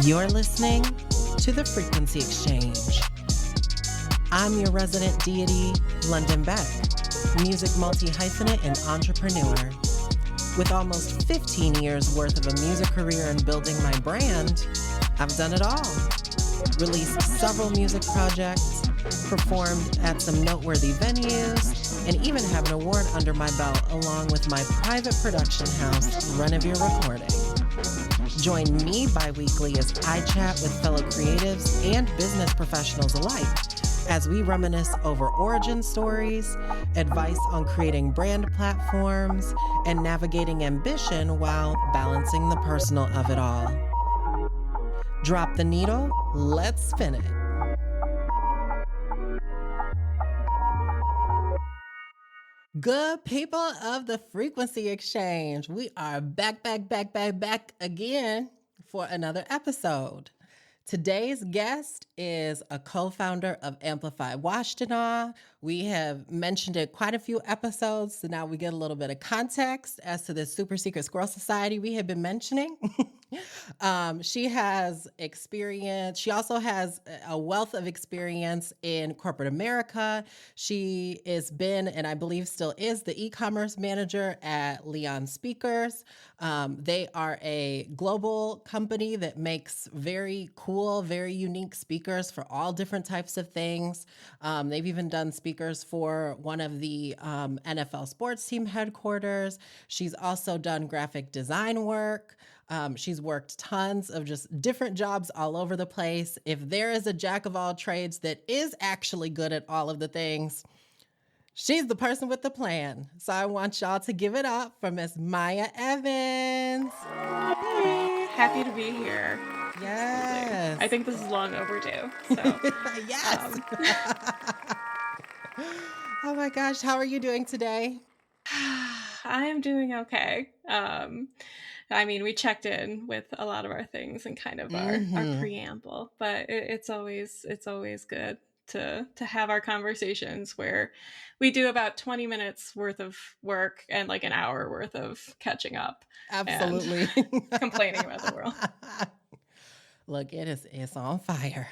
You're listening to The Frequency Exchange. I'm your resident deity, London Beck, music multi-hyphenate and entrepreneur. With almost 15 years worth of a music career and building my brand, I've done it all. Released several music projects, performed at some noteworthy venues, and even have an award under my belt along with my private production house, Renovere Recording. Join me bi-weekly as I chat with fellow creatives and business professionals alike as we reminisce over origin stories, advice on creating brand platforms, and navigating ambition while balancing the personal of it all. Drop the needle, let's spin it. Good people of the Frequency Exchange, we are back again for another episode. Today's guest is a co-founder of Amplify Washtenaw. We have mentioned it quite a few episodes, so now we get a little bit of context as to this super secret squirrel society we have been mentioning. She has experience. She also has a wealth of experience in corporate America. She has been, and I believe still is, the e-commerce manager at Leon Speakers. They are a global company that makes very cool, very unique speakers for all different types of things. They've even done speakers for one of the NFL sports team headquarters. She's also done graphic design work. She's worked tons of just different jobs all over the place. If there is a jack of all trades that is actually good at all of the things, she's the person with the plan. So I want y'all to give it up for Miss Maia Evans. Hey, happy to be here. Yes. Absolutely. I think this is long overdue. So, yes. Oh my gosh, how are you doing today? I am doing okay. I mean, we checked in with a lot of our things and kind of our preamble, but it's always good to have our conversations where we do about 20 minutes worth of work and like an hour worth of catching up. Absolutely. And complaining about the world. Look, it's on fire.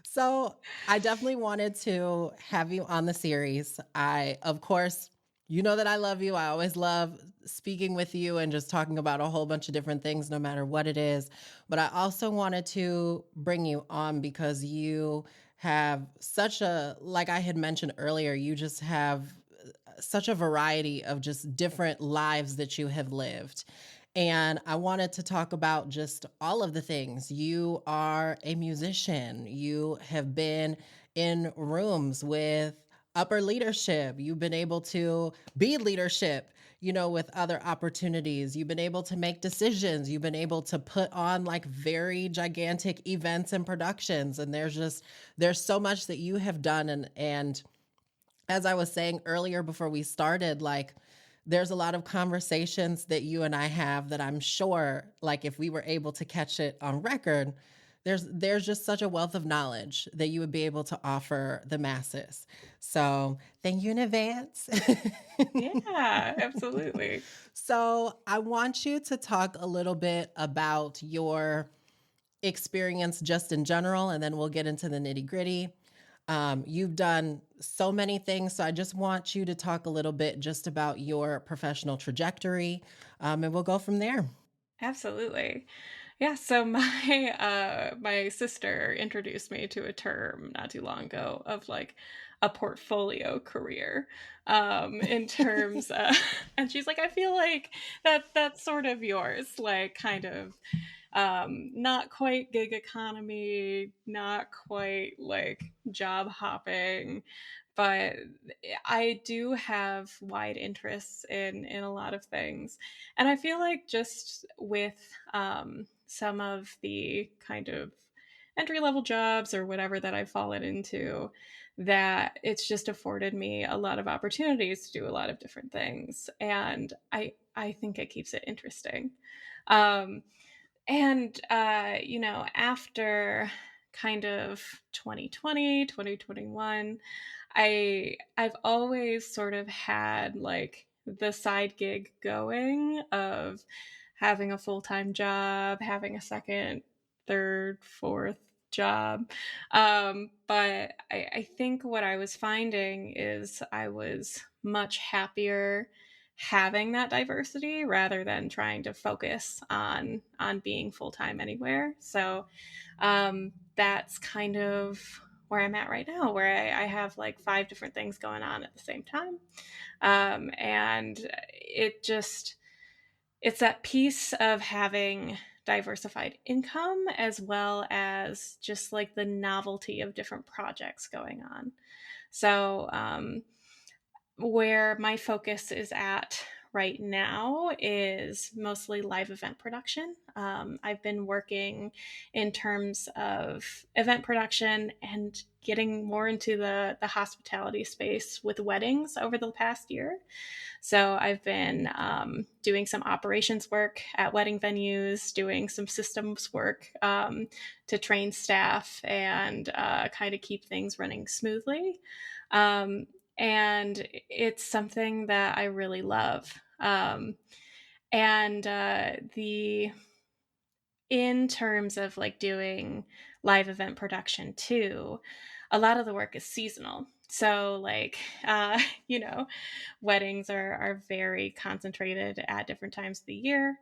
So I definitely wanted to have you on the series. Of course, you know that I love you. I always love speaking with you and just talking about a whole bunch of different things, no matter what it is. But I also wanted to bring you on because you have like I had mentioned earlier, you just have such a variety of just different lives that you have lived. And I wanted to talk about just all of the things. You are a musician. You have been in rooms with upper leadership. You've been able to be leadership, with other opportunities. You've been able to make decisions. You've been able to put on like very gigantic events and productions. And there's so much that you have done. And as I was saying earlier before we started, like, there's a lot of conversations that you and I have that I'm sure, like, if we were able to catch it on record, there's just such a wealth of knowledge that you would be able to offer the masses. So thank you in advance. Yeah, absolutely. So I want you to talk a little bit about your experience just in general, and then we'll get into the nitty gritty. You've done so many things, so I just want you to talk a little bit just about your professional trajectory, and we'll go from there. Absolutely. Yeah, so my sister introduced me to a term not too long ago of like a portfolio career, in terms and she's like, I feel like that's sort of yours, like kind of not quite gig economy, not quite like job hopping, but I do have wide interests in a lot of things. And I feel like just with some of the kind of entry level jobs or whatever that I've fallen into, that it's just afforded me a lot of opportunities to do a lot of different things. And I think it keeps it interesting. Um, and, after kind of 2020, 2021, I've always sort of had like the side gig going of having a full-time job, having a second, third, fourth job. But I think what I was finding is I was much happier having that diversity rather than trying to focus on being full-time anywhere. So that's kind of where I'm at right now, where I have like 5 different things going on at the same time. And it's that piece of having diversified income as well as just like the novelty of different projects going on. So, where my focus is at right now is mostly live event production. I've been working in terms of event production and getting more into the hospitality space with weddings over the past year. So I've been doing some operations work at wedding venues, doing some systems work to train staff and kind of keep things running smoothly. Um, and it's something that I really love. And the in terms of like doing live event production too, a lot of the work is seasonal. So like you know, weddings are very concentrated at different times of the year.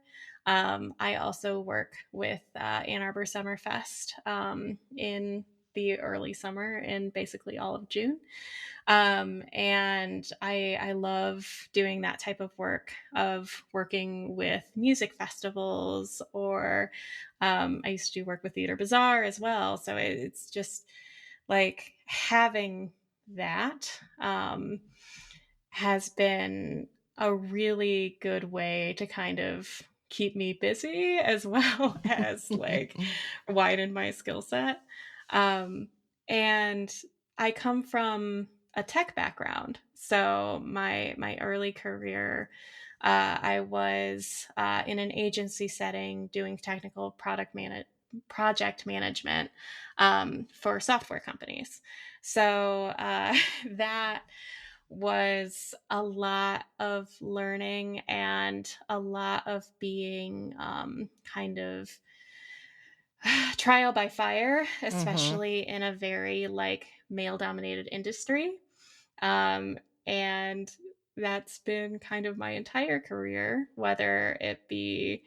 I also work with Ann Arbor Summer Fest in the early summer and basically all of June. And I love doing that type of work of working with music festivals or I used to do work with Theater Bazaar as well. So it's just like having that has been a really good way to kind of keep me busy as well as like widen my skill set. Um, and I come from a tech background, so my early career, I was in an agency setting doing technical project management for software companies. So that was a lot of learning and a lot of being kind of trial by fire, Mm-hmm. especially in a very like male dominated industry. Um, and that's been kind of my entire career, whether it be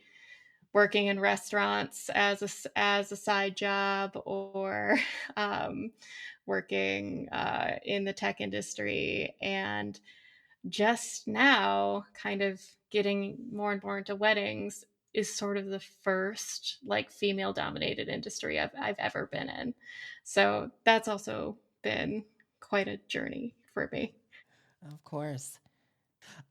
working in restaurants as a side job or um, working in the tech industry and just now kind of getting more and more into weddings is sort of the first like female dominated industry I've ever been in. So that's also been quite a journey for me. Of course.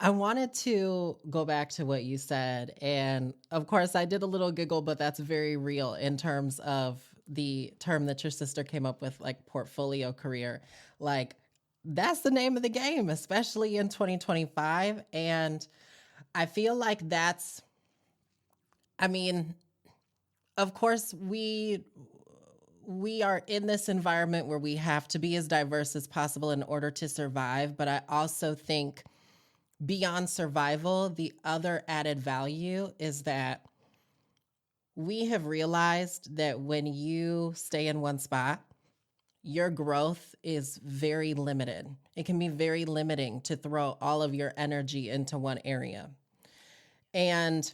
I wanted to go back to what you said. And of course, I did a little giggle, but that's very real in terms of the term that your sister came up with, like portfolio career. Like, that's the name of the game, especially in 2025. And I feel like that's, I mean, of course, we are in this environment where we have to be as diverse as possible in order to survive. But I also think beyond survival, the other added value is that we have realized that when you stay in one spot, your growth is very limited. It can be very limiting to throw all of your energy into one area. And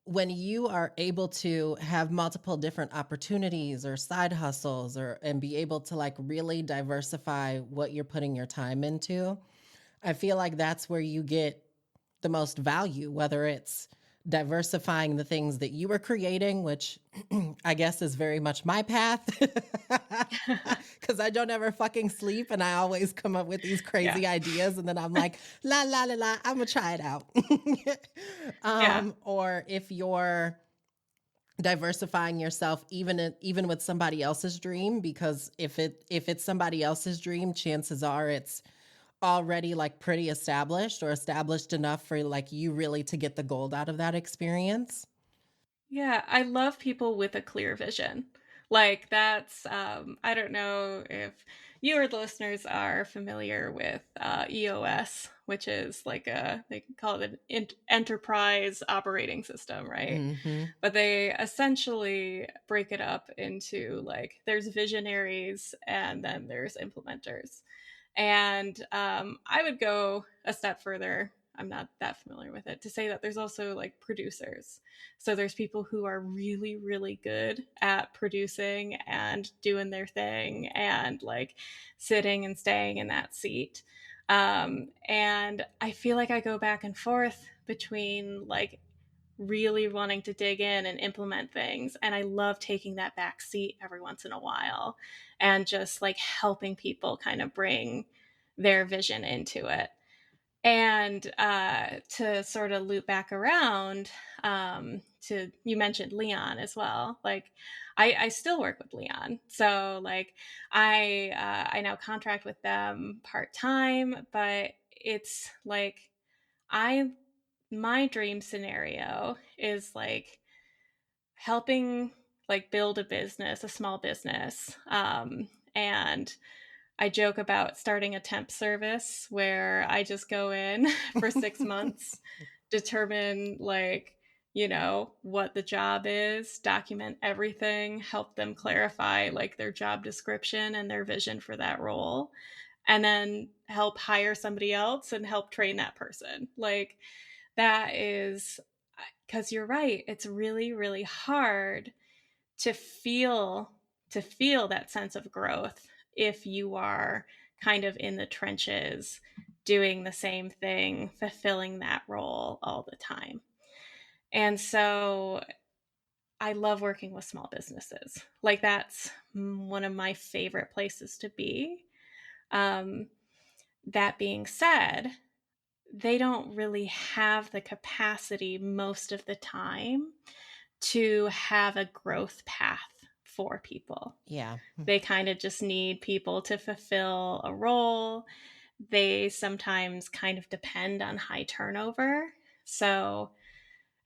when you are able to have multiple different opportunities or side hustles or and be able to like really diversify what you're putting your time into, I feel like that's where you get the most value, whether it's diversifying the things that you were creating, which I guess is very much my path because I don't ever fucking sleep and I always come up with these Yeah. crazy ideas and then I'm like, la, la, la, la, I'm gonna try it out. Yeah. Or if you're diversifying yourself even with somebody else's dream, because if it's somebody else's dream, chances are it's already like pretty established or established enough for like you really to get the gold out of that experience. Yeah, I love people with a clear vision. Like that's I don't know if you or the listeners are familiar with EOS, which is like they call it an enterprise operating system, right? Mm-hmm. But they essentially break it up into like there's visionaries and then there's implementers. And I would go a step further. I'm not that familiar with it to say that there's also like producers. So there's people who are really, really good at producing and doing their thing and like sitting and staying in that seat. And I feel like I go back and forth between like really wanting to dig in and implement things. And I love taking that back seat every once in a while and just like helping people kind of bring their vision into it. And to sort of loop back around, to you mentioned Leon as well. Like, I still work with Leon, so like I now contract with them part time, but it's like I my dream scenario is like helping like build a business, a small business, and I joke about starting a temp service where I just go in for 6 months, determine like, what the job is, document everything, help them clarify like their job description and their vision for that role, and then help hire somebody else and help train that person. Like that is because you're right. It's really, really hard to feel that sense of growth if you are kind of in the trenches doing the same thing, fulfilling that role all the time. And so I love working with small businesses. Like that's one of my favorite places to be. um, that being said, they don't really have the capacity most of the time to have a growth path for people. Yeah. They kind of just need people to fulfill a role. They sometimes kind of depend on high turnover. So,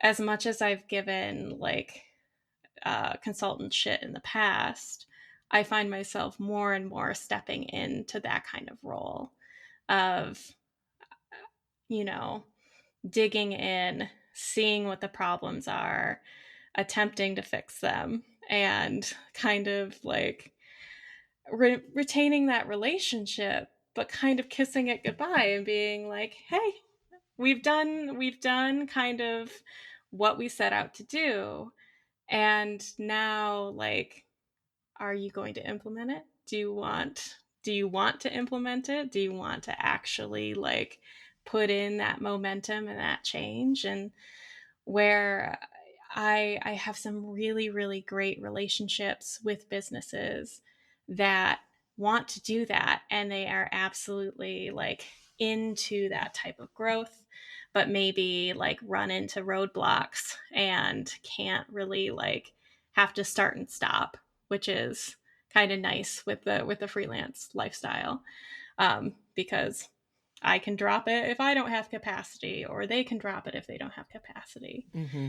as much as I've given like consultant shit in the past, I find myself more and more stepping into that kind of role of, you know, digging in, seeing what the problems are, attempting to fix them, and kind of like retaining that relationship, but kind of kissing it goodbye and being like, hey, we've done kind of what we set out to do. And now, like, are you going to implement it? Do you want to implement it? Do you want to actually like put in that momentum and that change? And where I have some really, really great relationships with businesses that want to do that, and they are absolutely like into that type of growth, but maybe like run into roadblocks and can't really like have to start and stop, which is kind of nice with the freelance lifestyle, because I can drop it if I don't have capacity, or they can drop it if they don't have capacity. Mm-hmm.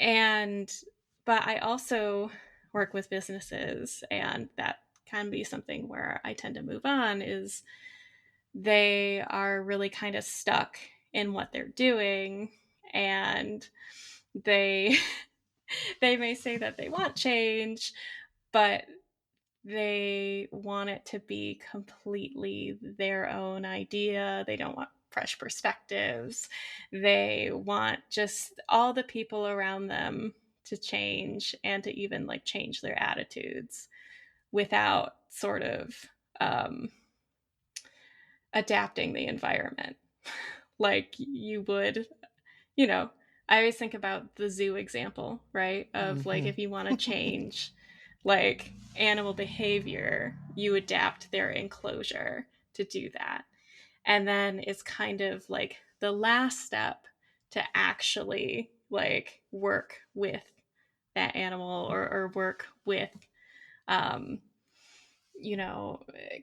And, but I also work with businesses, and that can be something where I tend to move on, is they are really kind of stuck in what they're doing, and they they may say that they want change, but they want it to be completely their own idea. They don't want fresh perspectives. They want just all the people around them to change, and to even like change their attitudes without sort of um, adapting the environment like you would, you know. I always think about the zoo example, right? Of like, Mm-hmm. if you want to change like animal behavior, you adapt their enclosure to do that. And then it's kind of like the last step to actually like work with that animal, or work with, um,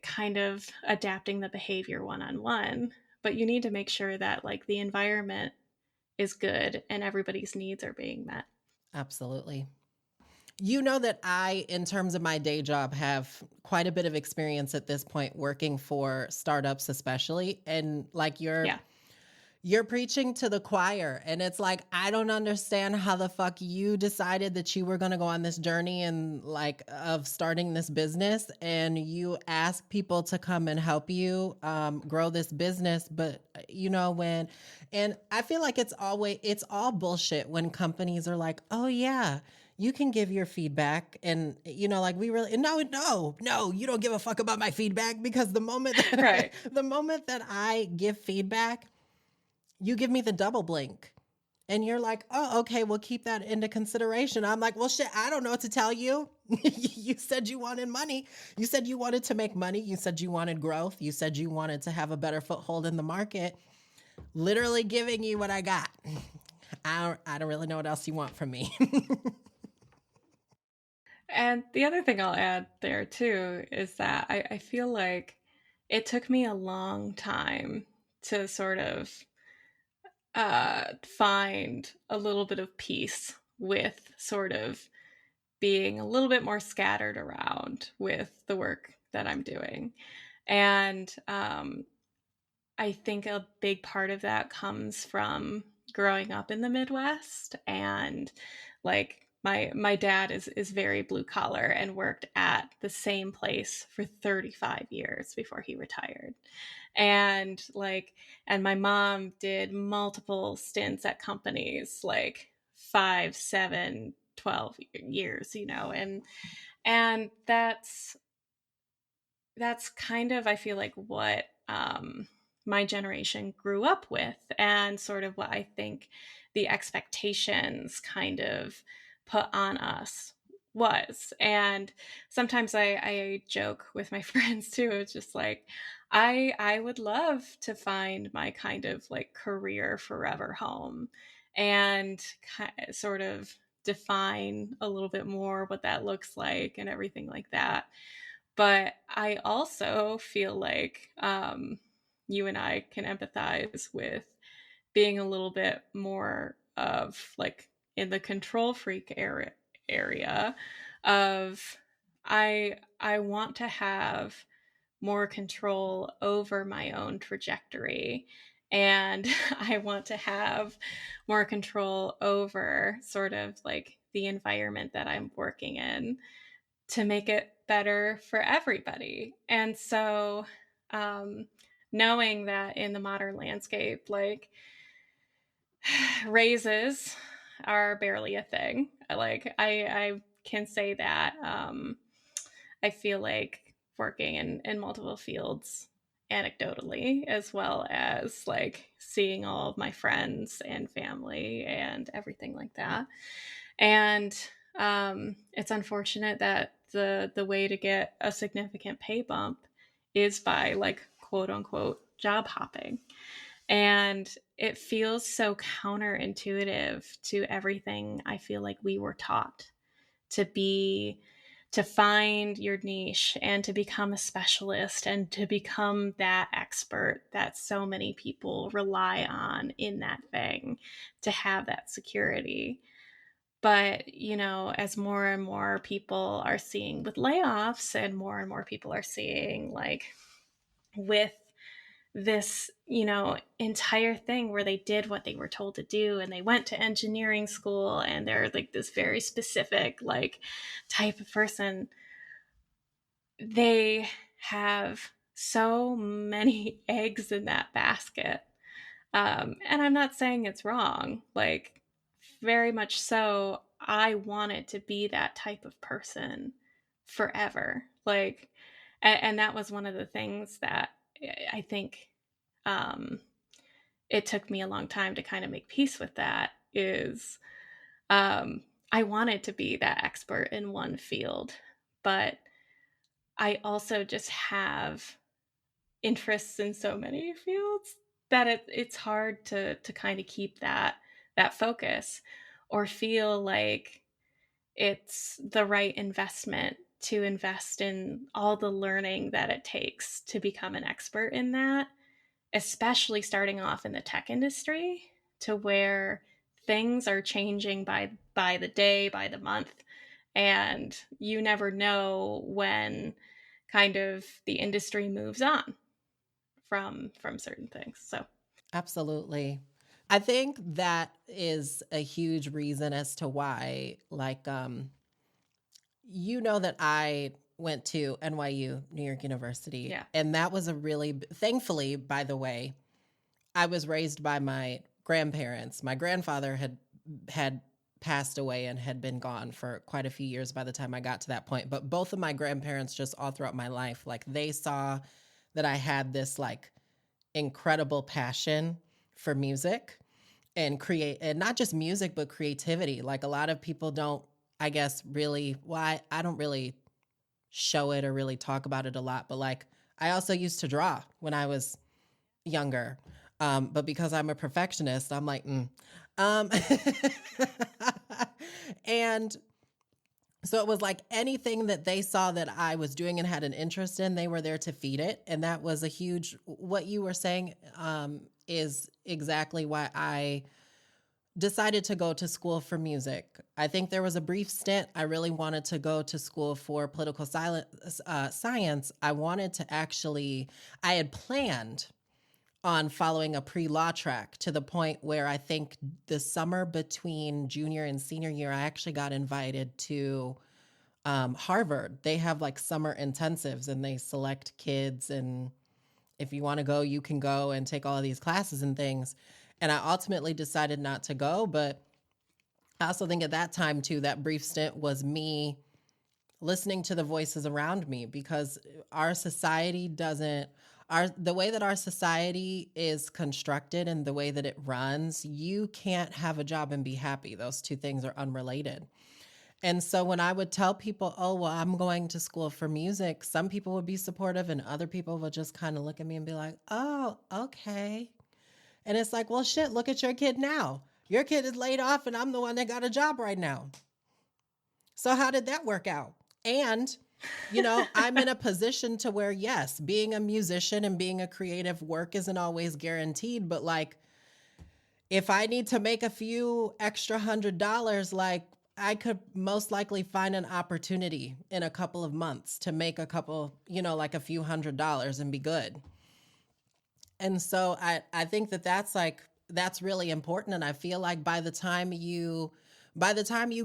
kind of adapting the behavior one on one. But you need to make sure that like the environment is good and everybody's needs are being met. Absolutely. You know that I, in terms of my day job, have quite a bit of experience at this point working for startups, especially. And like Yeah. you're preaching to the choir. And it's like, I don't understand how the fuck you decided that you were going to go on this journey and like of starting this business. And you ask people to come and help you grow this business. But you know, and I feel like it's all bullshit when companies are like, oh yeah, you can give your feedback. And you know, like we really, no, you don't give a fuck about my feedback, because the moment Right. the moment that I give feedback, you give me the double blink. And you're like, oh, okay, we'll keep that into consideration. I'm like, well, shit, I don't know what to tell you. You said you wanted money. You said you wanted to make money. You said you wanted growth. You said you wanted to have a better foothold in the market. Literally giving you what I got. I don't really know what else you want from me. And the other thing I'll add there too is that I feel like it took me a long time to sort of find a little bit of peace with sort of being a little bit more scattered around with the work that I'm doing. And I think a big part of that comes from growing up in the Midwest, and like my dad is very blue collar and worked at the same place for 35 years before he retired. And like and my mom did multiple stints at companies like 5, 7, 12 years, you know, and that's kind of, I feel like, what my generation grew up with, and sort of what I think the expectations kind of put on us was. And sometimes I joke with my friends too. It's just like I would love to find my kind of like career forever home, and sort of define a little bit more what that looks like and everything like that. But I also feel like you and I can empathize with being a little bit more of like in the control freak area of I want to have more control over my own trajectory, and I want to have more control over sort of like the environment that I'm working in to make it better for everybody. And so, um, knowing that in the modern landscape, like raises are barely a thing. Like I can say that I feel like working in multiple fields anecdotally, as well as like seeing all of my friends and family and everything like that. And it's unfortunate that the way to get a significant pay bump is by like quote unquote job hopping. And it feels so counterintuitive to everything I feel like we were taught to be, to find your niche and to become a specialist and to become that expert that so many people rely on in that thing to have that security. But, you know, as more and more people are seeing with layoffs, and more people are seeing like with this, you know, entire thing where they did what they were told to do and they went to engineering school and they're like this very specific like type of person, they have so many eggs in that basket. And I'm not saying it's wrong, like very much so. I wanted to be that type of person forever. Like, and that was one of the things that I think um, it took me a long time to kind of make peace with. That is, I wanted to be that expert in one field, but I also just have interests in so many fields that it's hard to kind of keep that focus or feel like it's the right investment to invest in all the learning that it takes to become an expert in that, especially starting off in the tech industry, to where things are changing by the day, by the month, And you never know when kind of the industry moves on from certain things. So Absolutely. I think that is a huge reason as to why, like, that I went to NYU, New York University, yeah. and that was a really, thankfully, by the way, I was raised by my grandparents. My grandfather had passed away and had been gone for quite a few years by the time I got to that point. But both of my grandparents, just all throughout my life, like they saw that I had this like incredible passion for music and create, and not just music, but creativity. Like a lot of people don't, I guess, really, why I don't really show it or really talk about it a lot, but like I also used to draw when I was younger. But because I'm a perfectionist, I'm like, Um, and so it was like anything that they saw that I was doing and had an interest in, they were there to feed it. And that was a huge, what you were saying, is exactly why I decided to go to school for music. I think there was a brief stint. I really wanted to go to school for political science. I wanted to actually, I had planned on following a pre-law track to the point where I think the summer between junior and senior year, I actually got invited to Harvard. They have like summer intensives and they select kids. And if you want to go, you can go and take all of these classes and things. And I ultimately decided not to go. But I also think at that time, too, that brief stint was me listening to the voices around me because our society doesn't the way that our society is constructed and the way that it runs, you can't have a job and be happy. Those two things are unrelated. And so when I would tell people, oh, well, I'm going to school for music, some people would be supportive and other people would just kind of look at me and be like, oh, okay. And it's like, well, shit, look at your kid now. Your kid is laid off and I'm the one that got a job right now. So how did that work out? And I'm in a position to where, yes, being a musician and being a creative work isn't always guaranteed, but like if I need to make a few extra $100, like I could most likely find an opportunity in a couple of months to make a couple, like a few $100s and be good. And so I think that that's really important. And I feel like by the time you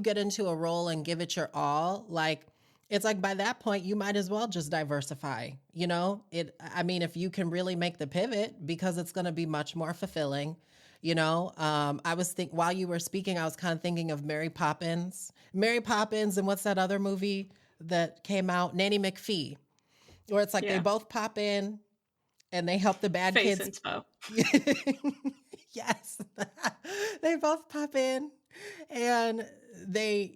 get into a role and give it your all, like it's like by that point you might as well just diversify. I mean, if you can really make the pivot, because it's going to be much more fulfilling. I was while you were speaking, I was kind of thinking of Mary Poppins, and what's that other movie that came out, Nanny McPhee, where it's like they yeah, both pop in and they help the bad face kids. inspo. Yes. They both pop in and they,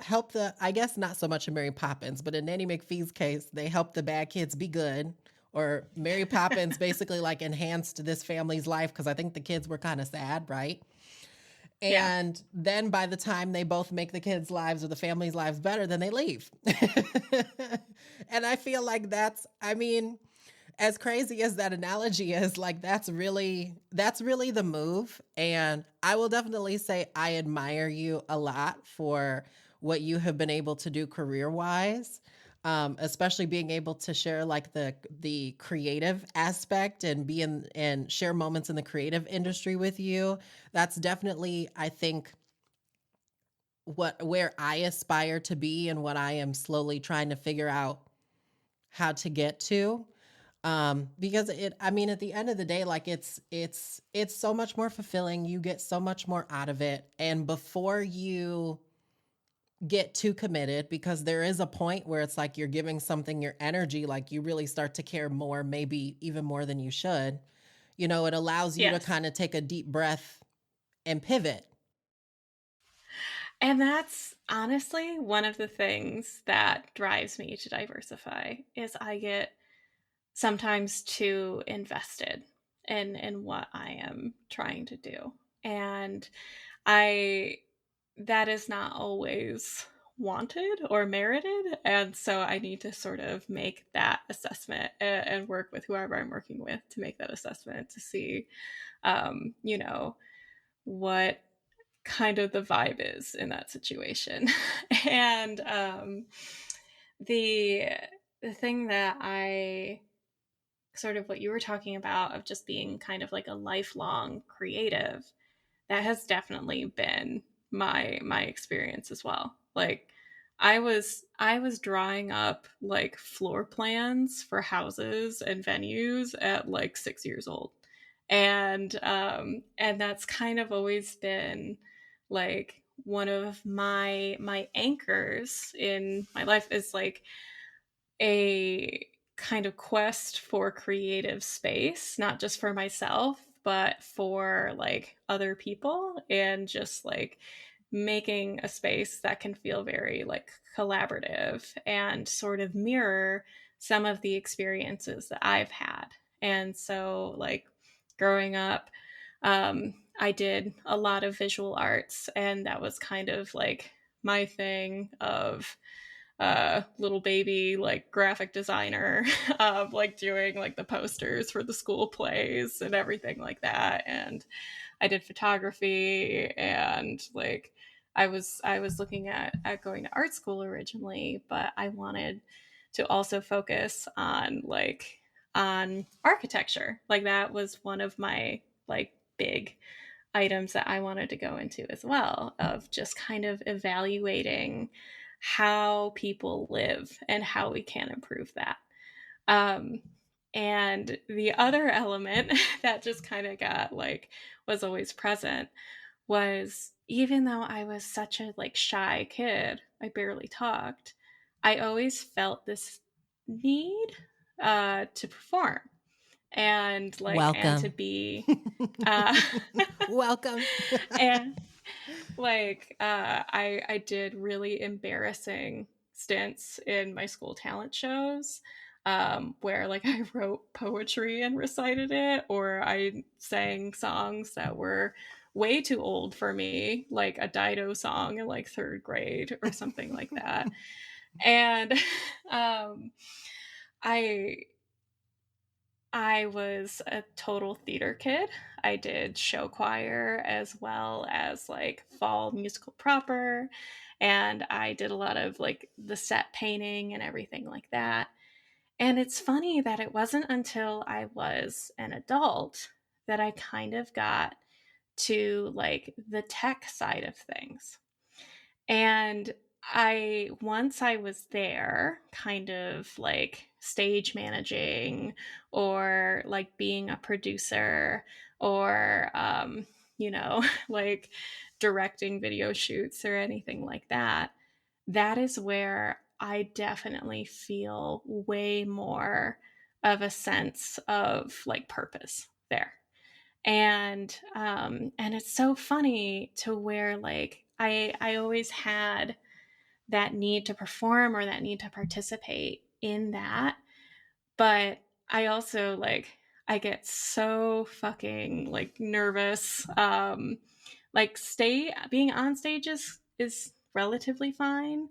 help I guess not so much in Mary Poppins, but in Nanny McPhee's case, they help the bad kids be good. Or Mary Poppins basically like enhanced this family's life because I think the kids were kind of sad, right? Yeah. And then by the time they both make the kids' lives or the family's lives better, then they leave. And I feel like I mean, as crazy as that analogy is, like that's really the move. And I will definitely say I admire you a lot for what you have been able to do career wise. Especially being able to share like the creative aspect and be in and share moments in the creative industry with you. That's definitely, I think, where I aspire to be and what I am slowly trying to figure out how to get to. Because I mean, at the end of the day, like it's so much more fulfilling. You get so much more out of it. And before you get too committed, because there is a point where it's like you're giving something your energy, like you really start to care more, maybe even more than you should. It allows you to Yes. kind of take a deep breath and pivot. And that's honestly one of the things that drives me to diversify is I get sometimes too invested in what I am trying to do. And I that is not always wanted or merited. And so I need to sort of make that assessment and work with whoever I'm working with to make that assessment to see, you know, what kind of the vibe is in that situation. And the the thing that I sort of what you were talking about of just being kind of like a lifelong creative, that has definitely been my experience as well. Like I was drawing up like floor plans for houses and venues at like 6 years old. And that's kind of always been like one of my anchors in my life, is like a kind of quest for creative space, not just for myself, but for like other people, and just like making a space that can feel very like collaborative and sort of mirror some of the experiences that I've had. And so, like, growing up, I did a lot of visual arts, and that was kind of like my thing of little baby like graphic designer of like doing like the posters for the school plays and everything like that. And I did photography, and like I was looking at going to art school originally, but I wanted to also focus on like on architecture. Like that was one of my like big items that I wanted to go into as well, of just kind of evaluating how people live and how we can improve that. Um, and the other element that just kind of got like was always present was, even though I was such a like shy kid, I barely talked, I always felt this need to perform and to Welcome. be uh Welcome. and I did really embarrassing stints in my school talent shows, where like I wrote poetry and recited it, or I sang songs that were way too old for me, like a Dido song in like third grade or something like that. And um, I I was a total theater kid. I did show choir as well as like fall musical proper. And I did a lot of like the set painting and everything like that. And it's funny that it wasn't until I was an adult that I kind of got to like the tech side of things. And once I was there, kind of like stage managing, or like being a producer, or, like directing video shoots or anything like that, that is where I definitely feel way more of a sense of like purpose there. And it's so funny to where like I always had that need to perform or that need to participate in that. But I also like I get so fucking like nervous. Like stay being on stage is relatively fine,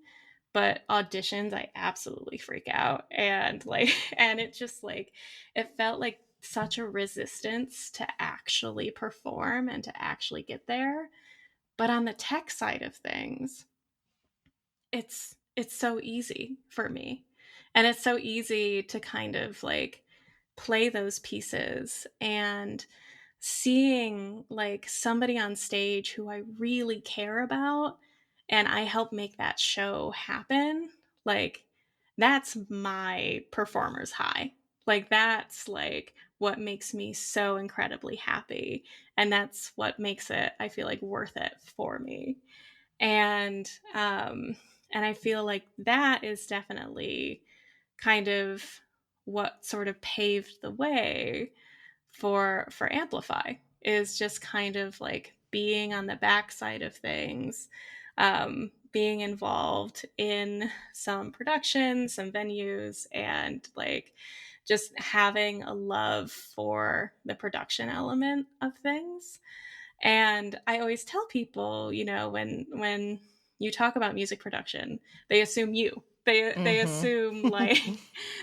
but auditions I absolutely freak out. And like and it just like it felt like such a resistance to actually perform and to actually get there. But on the tech side of things, it's so easy for me. And it's so easy to kind of like play those pieces, and seeing like somebody on stage who I really care about, and I help make that show happen, like that's my performer's high. Like that's like what makes me so incredibly happy, and that's what makes it, I feel like, worth it for me. And I feel like that is definitely kind of what sort of paved the way for Amplify, is just kind of like being on the backside of things, being involved in some productions, some venues, and like just having a love for the production element of things. And I always tell people, when you talk about music production, they assume you. They Mm-hmm. assume like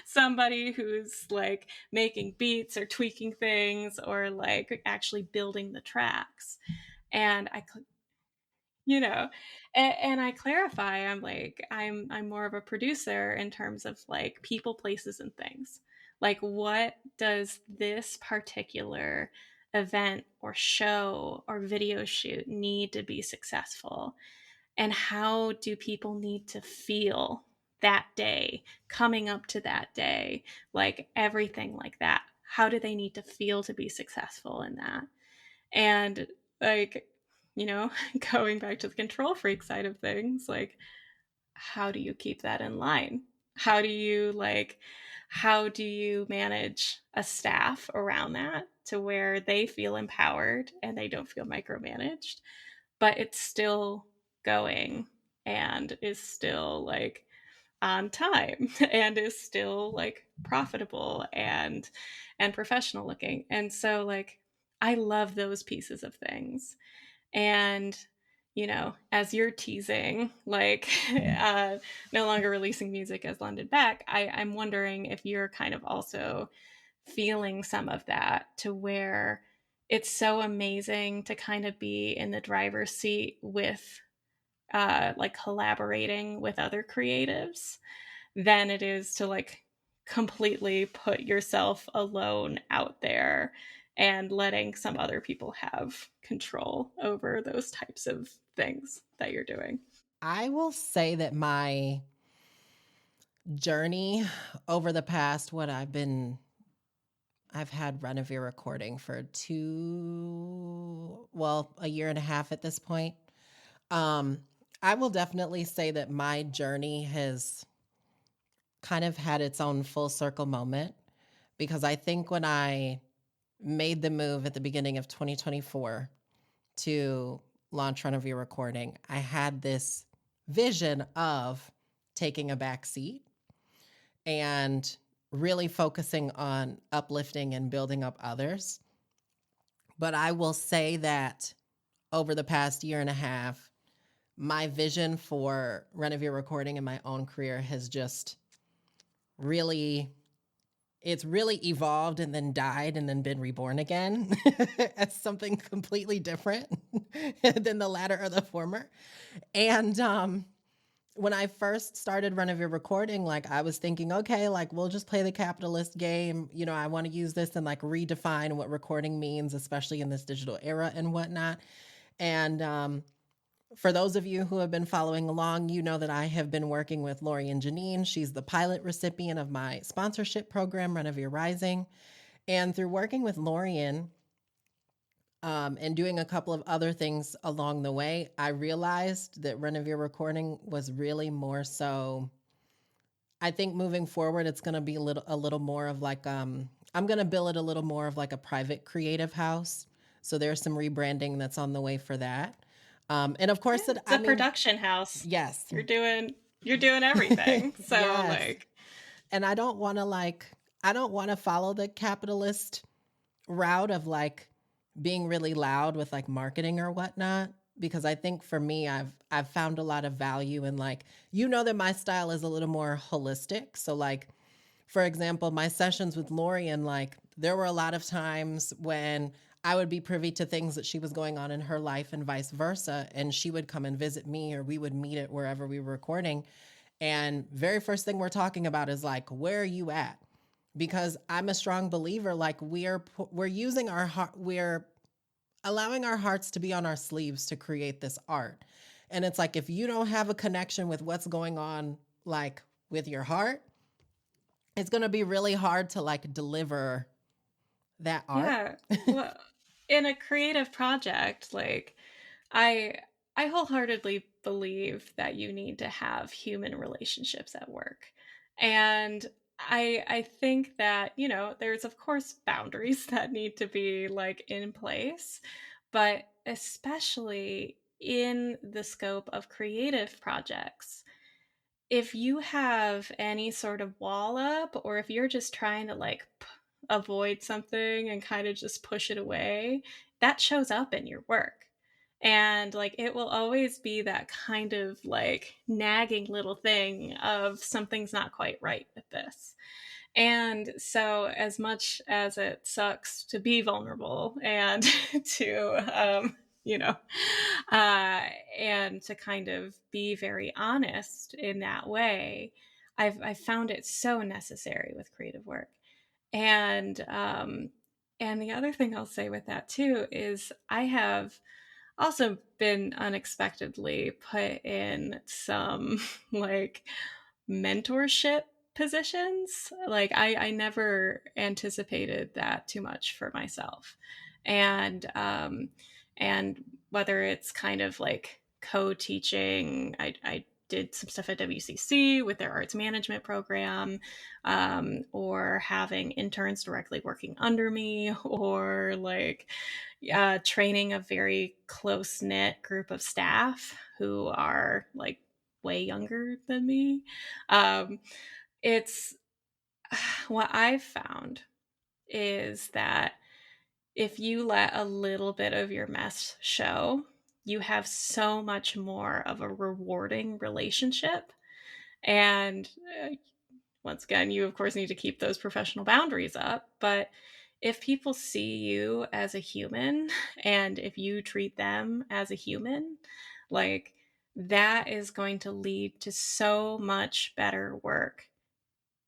somebody who's like making beats or tweaking things or like actually building the tracks. And you know, and I clarify, I'm like, I'm more of a producer in terms of like people, places, and things. Like, what does this particular event or show or video shoot need to be successful? And how do people need to feel that day, coming up to that day, like everything like that? How do they need to feel to be successful in that? And like, you know, going back to the control freak side of things, like, how do you keep that in line? How do you like, how do you manage a staff around that to where they feel empowered and they don't feel micromanaged, but it's still going and is still like on time and is still like profitable and professional looking. And so like I love those pieces of things. And you know, as you're teasing like no longer releasing music as London Beck, I'm wondering if you're kind of also feeling some of that, to where it's so amazing to kind of be in the driver's seat with like collaborating with other creatives than it is to like completely put yourself alone out there and letting some other people have control over those types of things that you're doing. I will say that my journey over the past, I've had Renovere recording for a year and a half at this point. Um, I will definitely say that my journey has kind of had its own full circle moment, because I think when I made the move at the beginning of 2024 to launch Renovere recording, I had this vision of taking a back seat and really focusing on uplifting and building up others. But I will say that over the past year and a half, my vision for Renovere recording in my own career has just really, it's really evolved and then died and then been reborn again as something completely different than the latter or the former. And when I first started Renovere recording, like I was thinking, okay, like we'll just play the capitalist game. You know, I want to use this and like redefine what recording means, especially in this digital era and whatnot. And for those of you who have been following along, you know that I have been working with Lori and Janine. She's the pilot recipient of my sponsorship program, Renovere Rising. And through working with Lorian, and doing a couple of other things along the way, I realized that Renovere recording was really more so. I think moving forward, it's going to be a little more of like I'm going to bill it a little more of like a private creative house. So there's some rebranding that's on the way for that. And of Yeah, course, it's a production house. yes, You're doing everything. So yes, like, and I don't want to follow the capitalist route of like being really loud with like marketing or whatnot, because I think for me I've found a lot of value in like, you know, that my style is a little more holistic. So like, for example, my sessions with Lorian, like there were a lot of times when I would be privy to things that she was going on in her life and vice versa, and she would come and visit me or we would meet at wherever we were recording, and very first thing we're talking about is like, where are you at? Because I'm a strong believer, like we're using our heart, we're allowing our hearts to be on our sleeves to create this art. And it's like, if you don't have a connection with what's going on, like with your heart, it's going to be really hard to like deliver that art. yeah. Well, in a creative project, like I I wholeheartedly believe that you need to have human relationships at work. And I think that, you know, there's of course boundaries that need to be like in place, but especially in the scope of creative projects, if you have any sort of wall up, or if you're just trying to like avoid something and kind of just push it away, that shows up in your work. And like it will always be that kind of like nagging little thing of something's not quite right with this. And so, as much as it sucks to be vulnerable and to you know, uh, and to kind of be very honest in that way. I've found it so necessary with creative work. And the other thing I'll say with that too is I have also been unexpectedly put in some like mentorship positions. Like I never anticipated that too much for myself. And whether it's kind of like co-teaching, I did some stuff at WCC with their arts management program, or having interns directly working under me, or like training a very close knit group of staff who are like way younger than me. Um, it's what I've found is that if you let a little bit of your mess show, you have so much more of a rewarding relationship. And once again, you of course need to keep those professional boundaries up. But if people see you as a human and if you treat them as a human, like that is going to lead to so much better work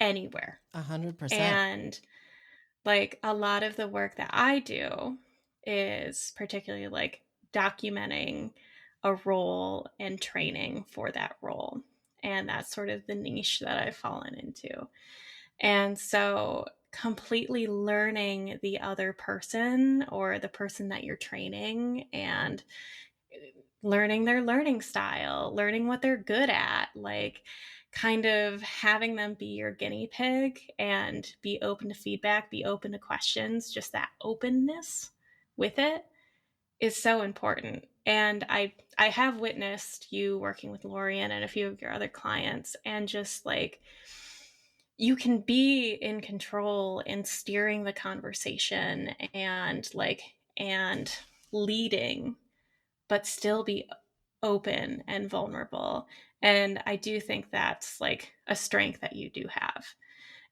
anywhere. 100%. And like a lot of the work that I do is particularly like documenting a role and training for that role. And that's sort of the niche that I've fallen into. And so completely learning the other person or the person that you're training and learning their learning style, learning what they're good at, like kind of having them be your guinea pig and be open to feedback, be open to questions, just that openness with it is so important. And I have witnessed you working with Lorian and a few of your other clients, and just like you can be in control in steering the conversation and leading, but still be open and vulnerable. And I do think that's like a strength that you do have.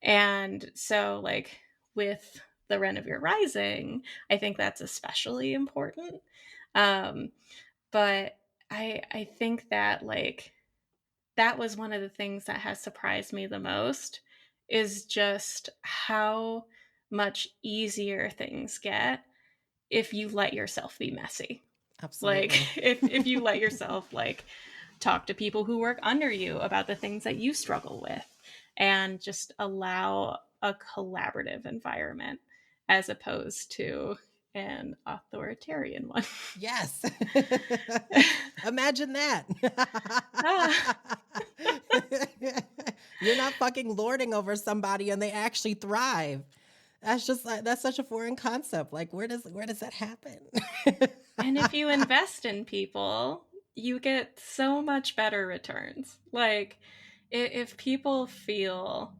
And so like with the Rent of Your Rising, I think that's especially important. Um, but I think that like that was one of the things that has surprised me the most, is just how much easier things get if you let yourself be messy. Absolutely. Like if you let yourself like talk to people who work under you about the things that you struggle with, and just allow a collaborative environment as opposed to an authoritarian one. Yes. Imagine that. Ah, You're not fucking lording over somebody and they actually thrive. That's just like, that's such a foreign concept. Like where does that happen? and if you invest in people, you get so much better returns. Like if people feel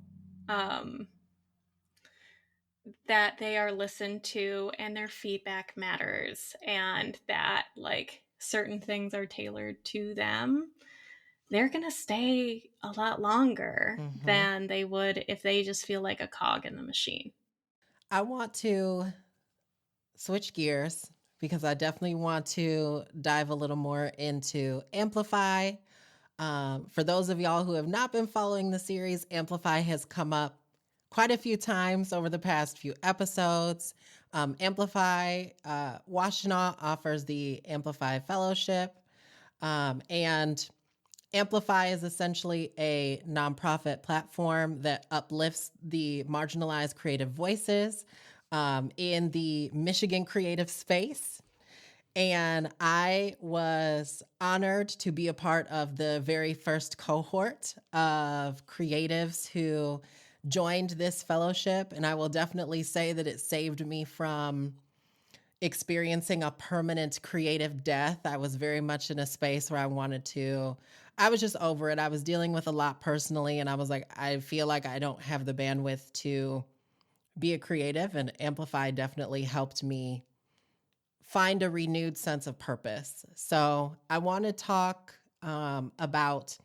um, that they are listened to and their feedback matters, and that like certain things are tailored to them, they're going to stay a lot longer Mm-hmm. than they would if they just feel like a cog in the machine. I want to switch gears because I definitely want to dive a little more into Amplify. For those of y'all who have not been following the series, Amplify has come up quite a few times over the past few episodes. Amplify Washtenaw offers the Amplify Fellowship, and Amplify is essentially a nonprofit platform that uplifts the marginalized creative voices in the Michigan creative space. And I was honored to be a part of the very first cohort of creatives who joined this fellowship. And I will definitely say that it saved me from experiencing a permanent creative death. I was very much in a space where I was just over it. I was dealing with a lot personally, and I was like, I feel like I don't have the bandwidth to be a creative, and Amplify definitely helped me find a renewed sense of purpose. So I want to talk about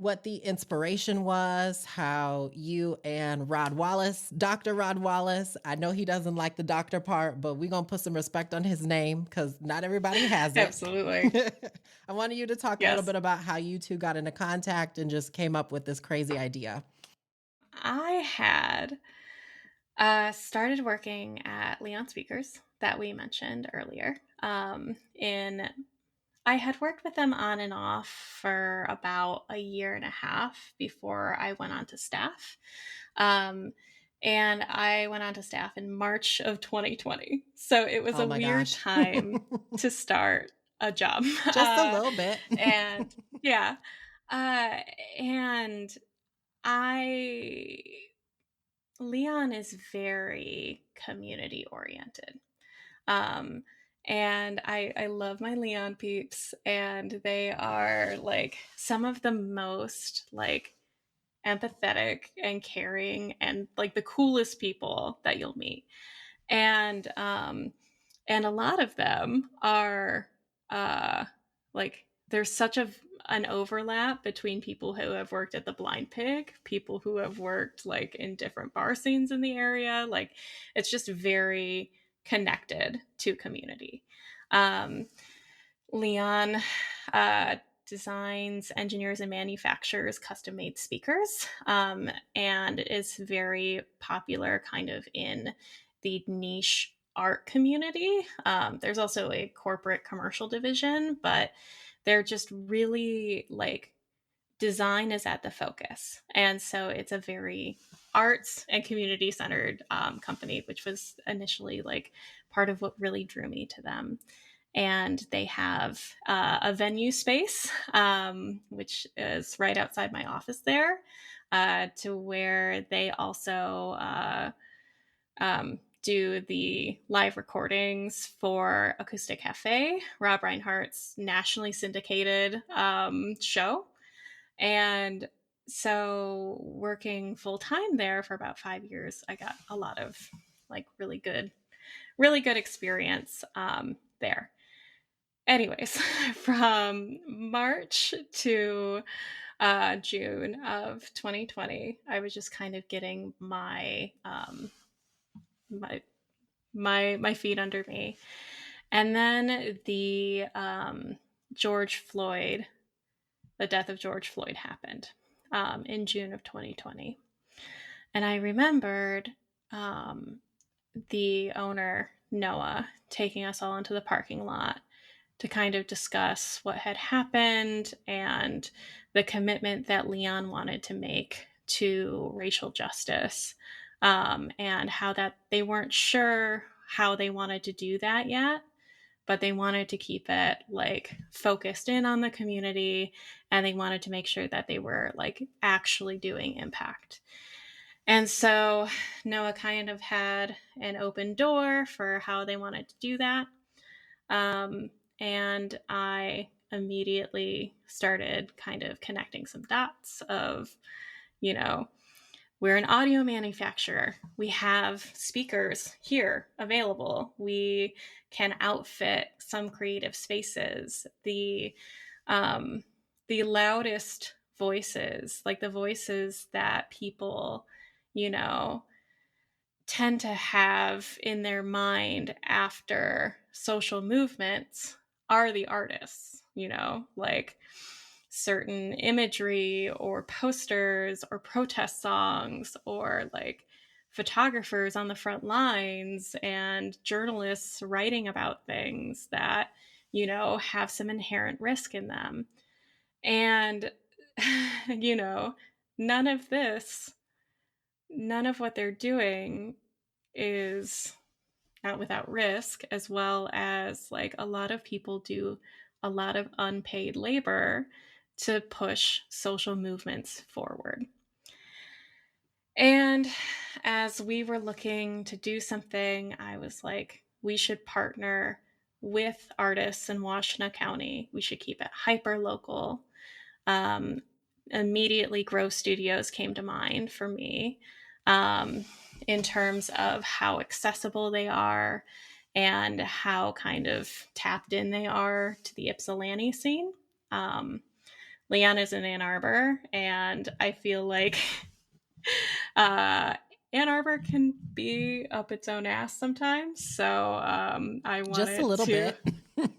what the inspiration was, how you and Rod Wallace, Dr. Rod Wallace, I know he doesn't like the doctor part, but we're going to put some respect on his name because not everybody has it. Absolutely. I wanted you to talk a little Yes. bit about how you two got into contact and just came up with this crazy idea. I had started working at Leon Speakers that we mentioned earlier. I had worked with them on and off for about a year and a half before I went on to staff. And I went on to staff in March of 2020. So it was Oh a my weird gosh. time to start a job. Just a little bit. And yeah. Uh, and I, Leon is very community oriented. Um, and I love my Leon peeps, and they are like some of the most like empathetic and caring and like the coolest people that you'll meet. And a lot of them are like there's such an overlap between people who have worked at the Blind Pig, people who have worked like in different bar scenes in the area. Like it's just very connected to community. um, Leon designs, engineers, and manufactures custom made speakers, and is very popular kind of in the niche art community. There's also a corporate commercial division, but they're just really like design is at the focus. And so it's a very arts and community centered company, which was initially like part of what really drew me to them. And they have a venue space, which is right outside my office there, to where they also do the live recordings for Acoustic Cafe, Rob Reinhardt's nationally syndicated show. And so, working full time there for about 5 years, I got a lot of like really good experience there. Anyways, from March to June of 2020, I was just kind of getting my my feet under me, and then George Floyd, the death of George Floyd happened in June of 2020, and I remembered the owner Noah taking us all into the parking lot to kind of discuss what had happened and the commitment that Leon wanted to make to racial justice, and how that they weren't sure how they wanted to do that yet, but they wanted to keep it like focused in on the community, and they wanted to make sure that they were like actually doing impact. And so Noah kind of had an open door for how they wanted to do that. Um, and I immediately started kind of connecting some dots of, you know, we're an audio manufacturer. We have speakers here available. We can outfit some creative spaces. Um, the loudest voices, like the voices that people, you know, tend to have in their mind after social movements are the artists, like certain imagery or posters or protest songs or like photographers on the front lines and journalists writing about things that, have some inherent risk in them. And, you know, none of this, none of what they're doing is not without risk, as well as like a lot of people do a lot of unpaid labor to push social movements forward. And as we were looking to do something, I was like, we should partner with artists in Washtenaw County. We should keep it hyper local. Immediately, Grow Studios came to mind for me, in terms of how accessible they are and how kind of tapped in they are to the Ypsilanti scene. Leon is in Ann Arbor, and I feel like uh, Ann Arbor can be up its own ass sometimes. So I Just a wanted little to bit.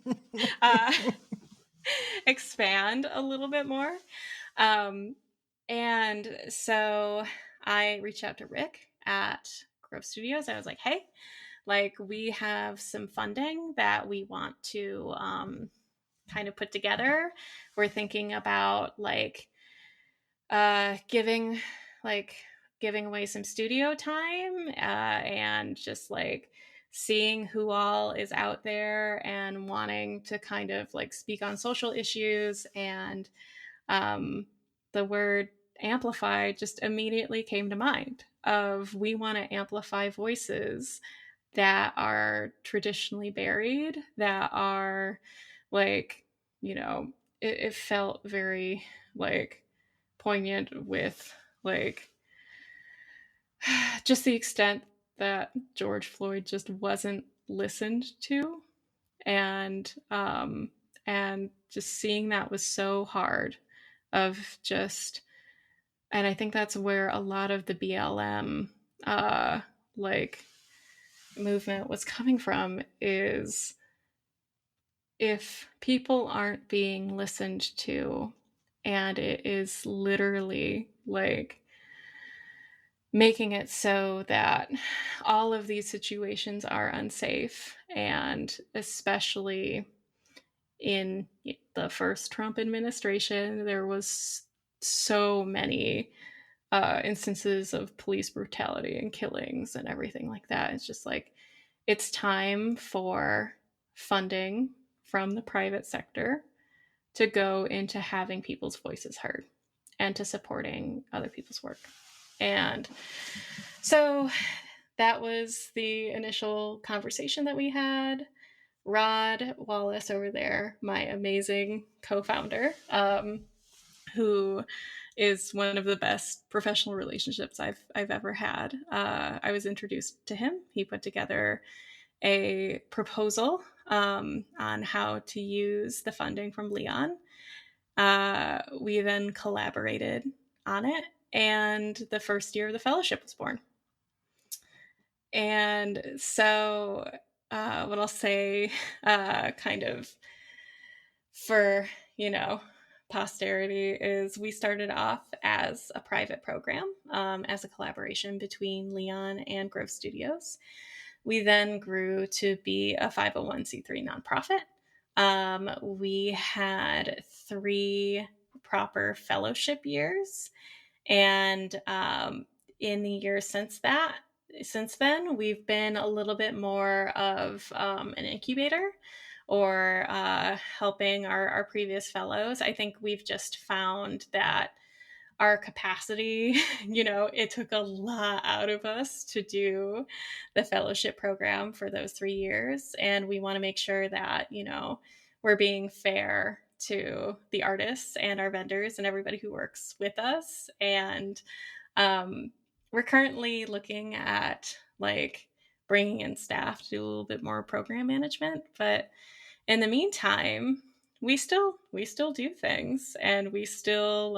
uh, expand a little bit more. Um, and so I reached out to Rick at Grove Studios. I was like, hey, like, we have some funding that we want to kind of put together. We're thinking about giving like giving away some studio time and just like seeing who all is out there and wanting to kind of like speak on social issues. And um, the word amplify just immediately came to mind of we want to amplify voices that are traditionally buried, that are like, you know, it felt very like poignant with like just the extent that George Floyd just wasn't listened to. And just seeing that was so hard of just, and I think that's where a lot of the BLM like movement was coming from, is if people aren't being listened to, and it is literally like making it so that all of these situations are unsafe, and especially in the first Trump administration, there was so many instances of police brutality and killings and everything like that. It's just like, it's time for funding from the private sector to go into having people's voices heard and to supporting other people's work. And so that was the initial conversation that we had. Rod Wallace over there, my amazing co-founder, who is one of the best professional relationships I've ever had. I was introduced to him. He put together a proposal on how to use the funding from Leon. We then collaborated on it, and the first year of the fellowship was born. And so, what I'll say, kind of for, posterity, is we started off as a private program, as a collaboration between Leon and Grove Studios. We then grew to be a 501c3 nonprofit. We had 3 proper fellowship years, and in the years since then, we've been a little bit more of an incubator, or helping our previous fellows. I think we've just found that our capacity, it took a lot out of us to do the fellowship program for those 3 years. And we want to make sure that, we're being fair to the artists and our vendors and everybody who works with us. And we're currently looking at like bringing in staff to do a little bit more program management. But in the meantime, we still do things, and we still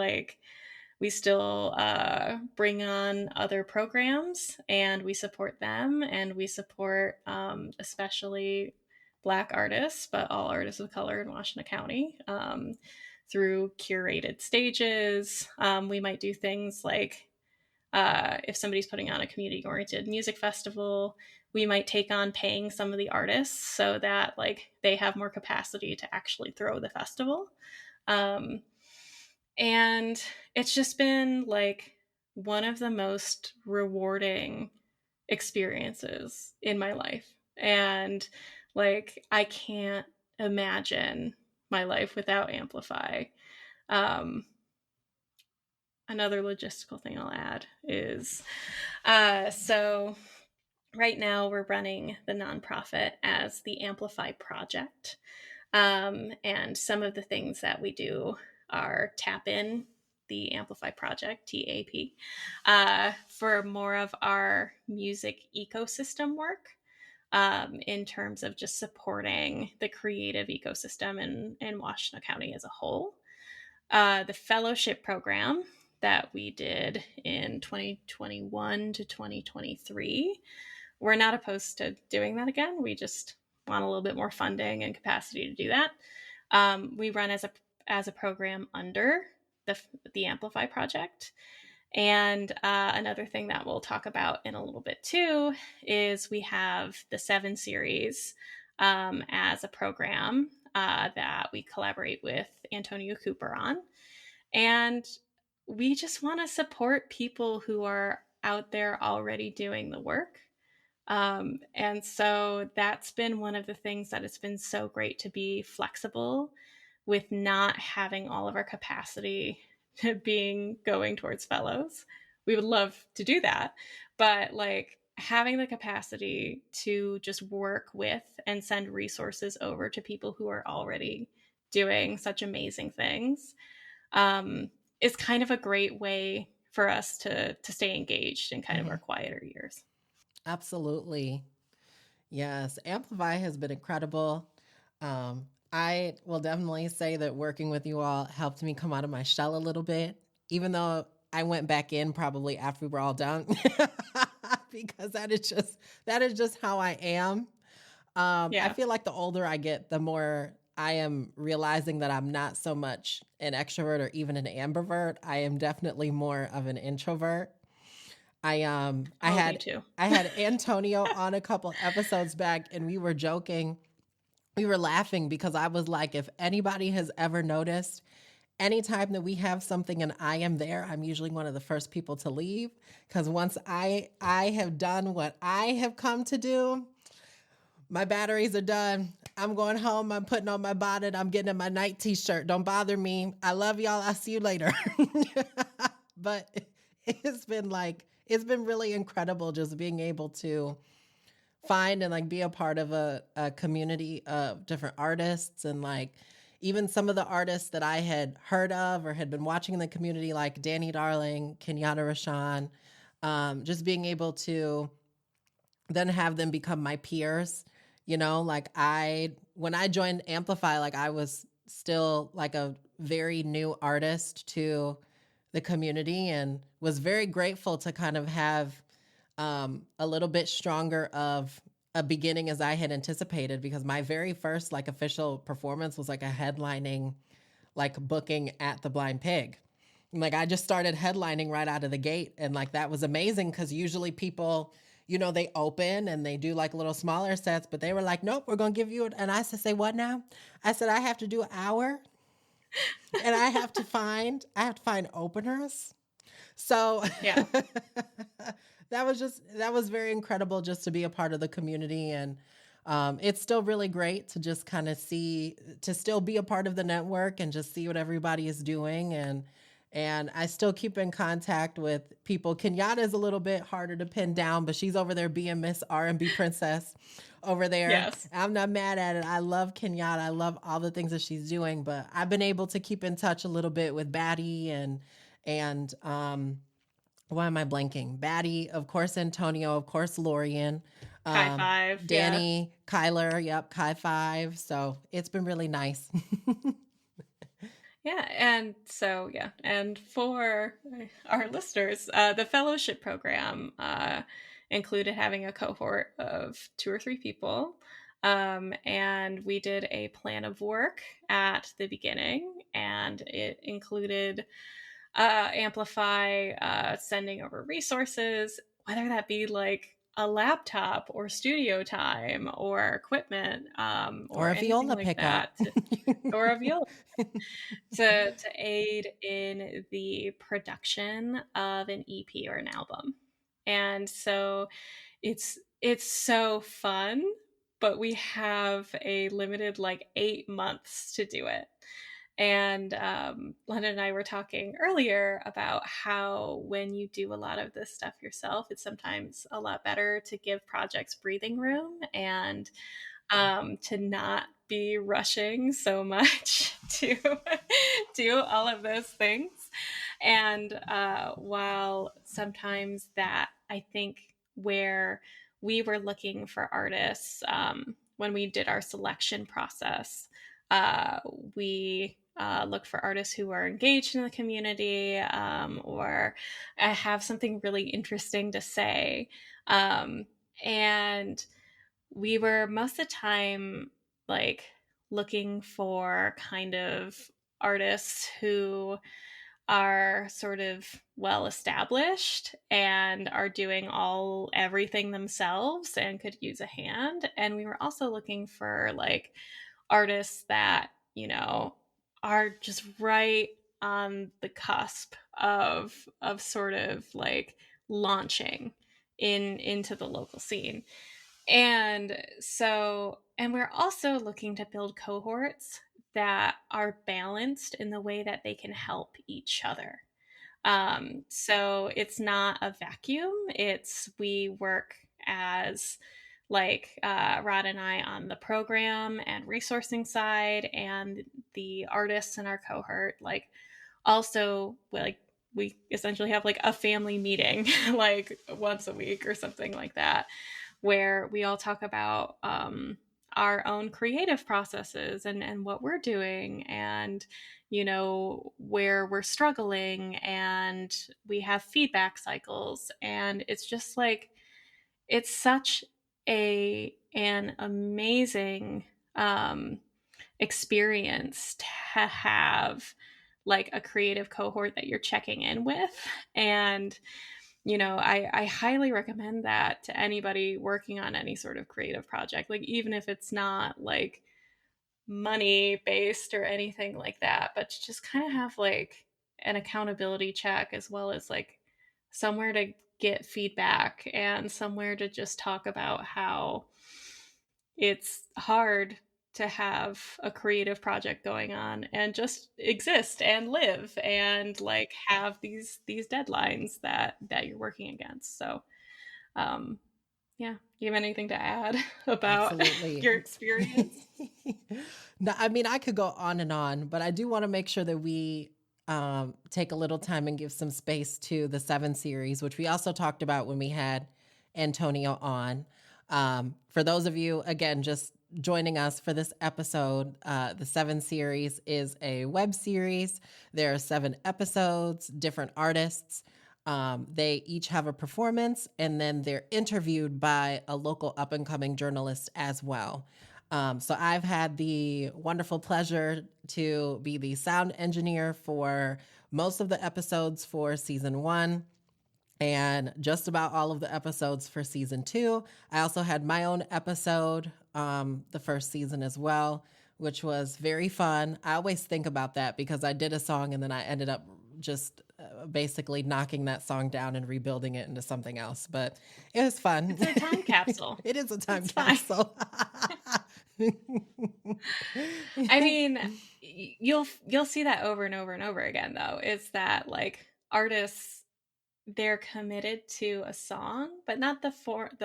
bring on other programs, and we support them, and we support especially Black artists, but all artists of color in Washtenaw County, through curated stages. We might do things like, if somebody's putting on a community-oriented music festival, we might take on paying some of the artists so that like they have more capacity to actually throw the festival. And it's just been like one of the most rewarding experiences in my life. And like, I can't imagine my life without Amplify. Another logistical thing I'll add is, so right now we're running the nonprofit as the Amplify Project. And some of the things that we do are tap in the Amplify Project, TAP, for more of our music ecosystem work, in terms of just supporting the creative ecosystem in Washtenaw County as a whole. The fellowship program that we did in 2021 to 2023, we're not opposed to doing that again. We just want a little bit more funding and capacity to do that. We run as a program under the the Amplify project. And another thing that we'll talk about in a little bit too is we have the 7 series as a program that we collaborate with Antonio Cooper on. And we just want to support people who are out there already doing the work. And so that's been one of the things that it's been so great to be flexible with not having all of our capacity being going towards fellows. We would love to do that, but like having the capacity to just work with and send resources over to people who are already doing such amazing things um, is kind of a great way for us to stay engaged in kind of Mm-hmm. our quieter years. Absolutely. Yes, Amplify has been incredible. I will definitely say that working with you all helped me come out of my shell a little bit, even though I went back in probably after we were all done, because that is just how I am. I Yeah. feel like the older I get, the more I am realizing that I'm not so much an extrovert or even an ambivert. I am definitely more of an introvert. I Oh, me had too. I had Antonio on a couple episodes back, and we were joking. We were laughing because I was like, if anybody has ever noticed, anytime that we have something and I am there, I'm usually one of the first people to leave, because once I have done what I have come to do, my batteries are done. I'm going home. I'm putting on my bonnet. I'm getting in my night t-shirt. Don't bother me. I love y'all. I'll see you later. But it's been really incredible just being able to find and like be a part of a community of different artists, and like even some of the artists that I had heard of or had been watching in the community, like Danny Darling, Kenyatta Rashawn, just being able to then have them become my peers. Like when I joined Amplify, like I was still like a very new artist to the community, and was very grateful to kind of have a little bit stronger of a beginning as I had anticipated, because my very first like official performance was like a headlining like booking at the Blind Pig. Like I just started headlining right out of the gate, and like that was amazing, because usually people, they open and they do like little smaller sets, but they were like, nope, we're gonna give you it. And I said, say what now? I said, I have to do an hour, and I have to find openers. So Yeah. that was very incredible just to be a part of the community. And it's still really great to just kind of to still be a part of the network and just see what everybody is doing. And I still keep in contact with people. Kenyatta is a little bit harder to pin down, but she's over there being Miss R&B Princess over there. Yes. I'm not mad at it. I love Kenyatta. I love all the things that she's doing, but I've been able to keep in touch a little bit with Batty and why am I blanking? Batty, of course, Antonio, of course, Lorian, Chi um, five. Yeah. Danny, Kyler, yep, Kai Five. So it's been really nice. Yeah. And so, yeah. And for our listeners, the fellowship program included having a cohort of 2 or 3 people. And we did a plan of work at the beginning, and it included Amplify sending over resources, whether that be like a laptop or studio time or equipment Or or a anything viola like pickup. that, or a viola to aid in the production of an EP or an album. And so it's so fun, but we have a limited like 8 months to do it. And London and I were talking earlier about how when you do a lot of this stuff yourself, it's sometimes a lot better to give projects breathing room and to not be rushing so much to do all of those things. And while sometimes that, I think, where we were looking for artists when we did our selection process, uh, we look for artists who are engaged in the community, or have something really interesting to say. And we were most of the time like looking for kind of artists who are sort of well established and are doing everything themselves and could use a hand. And we were also looking for like artists that, are just right on the cusp of sort of like launching into the local scene. And we're also looking to build cohorts that are balanced in the way that they can help each other. So it's not a vacuum. We work as like Rod and I on the program and resourcing side, and the artists in our cohort like also like we essentially have like a family meeting like once a week or something like that, where we all talk about our own creative processes and what we're doing, and where we're struggling, and we have feedback cycles. And it's just like it's such an amazing experience to have like a creative cohort that you're checking in with. And I highly recommend that to anybody working on any sort of creative project, like even if it's not like money based or anything like that, but to just kind of have like an accountability check, as well as like somewhere to get feedback and somewhere to just talk about how it's hard to have a creative project going on and just exist and live and like have these deadlines that you're working against. So yeah, do you have anything to add about Absolutely. your experience? No, I mean, I could go on and on, but I do want to make sure that we take a little time and give some space to the 7 series, which we also talked about when we had Antonio on. For those of you, again, just joining us for this episode, the 7 series is a web series. There are 7 episodes, different artists. They each have a performance, and then they're interviewed by a local up and coming journalist as well. So I've had the wonderful pleasure to be the sound engineer for most of the episodes for season 1 and just about all of the episodes for season 2. I also had my own episode the first season as well, which was very fun. I always think about that because I did a song and then I ended up just basically knocking that song down and rebuilding it into something else. But it was fun. It's a time capsule. It is a time It's fine. capsule. I mean, you'll see that over and over and over again, though. Is that like artists, they're committed to a song, but not the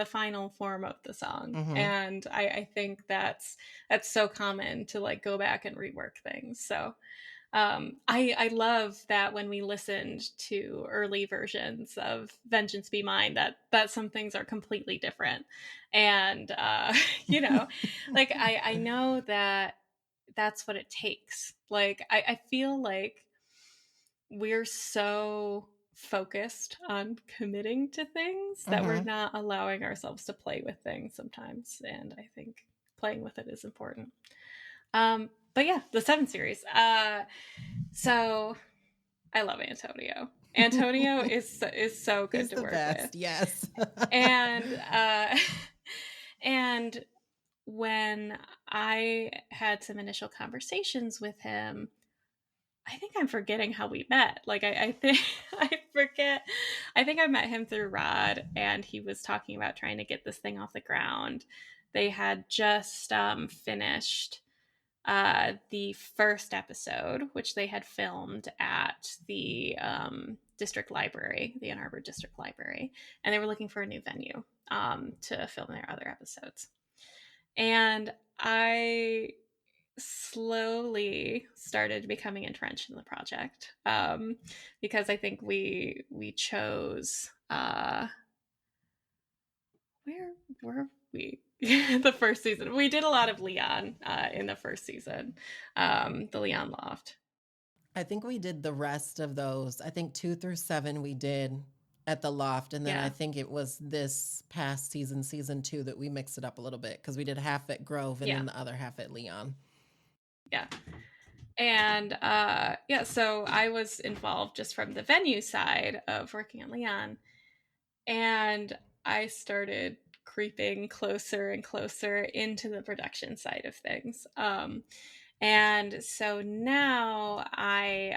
final form of the song. Mhm. And I think that's so common to like go back and rework things. So I love that when we listened to early versions of Vengeance Be Mine, that some things are completely different. And like I know that that's what it takes. Like I feel like we're so focused on committing to things that we're not allowing ourselves to play with things sometimes. And I think playing with it is important. But yeah, the 7 series. So I love Antonio. Antonio is so good He's to the work best. with. Yes. And and when I had some initial conversations with him, I think I'm forgetting how we met. Like I think I forget. I think I met him through Rod, and he was talking about trying to get this thing off the ground. They had just finished the first episode, which they had filmed at the district library, the Ann Arbor District Library, and they were looking for a new venue to film their other episodes. And I slowly started becoming entrenched in the project because I think we chose where were we the first season. We did a lot of Leon in the first season, the Leon Loft. I think we did the rest of those. I think 2 through 7 we did at the loft. And then I Yeah. think it was this past season, season 2, that we mixed it up a little bit because we did half at Grove and Yeah. then the other half at Leon. Yeah. And yeah, so I was involved just from the venue side of working at Leon. And I started creeping closer and closer into the production side of things. And so now I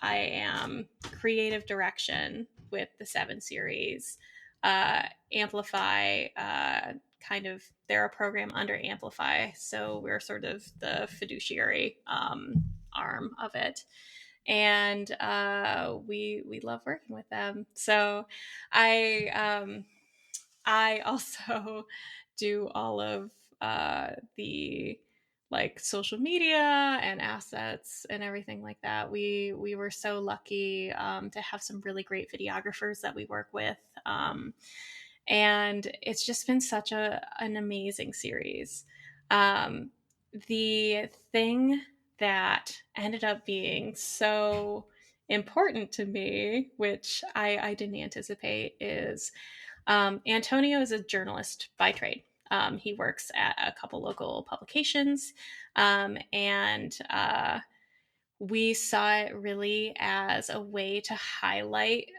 am creative direction with the 7 series. Amplify, kind of, they're a program under Amplify, so we're sort of the fiduciary arm of it, and we love working with them. So I also do all of the like social media and assets and everything like that. We were so lucky to have some really great videographers that we work with, and it's just been such an amazing series. Um, the thing that ended up being so important to me, which I didn't anticipate, is Antonio is a journalist by trade. He works at a couple local publications, and we saw it really as a way to highlight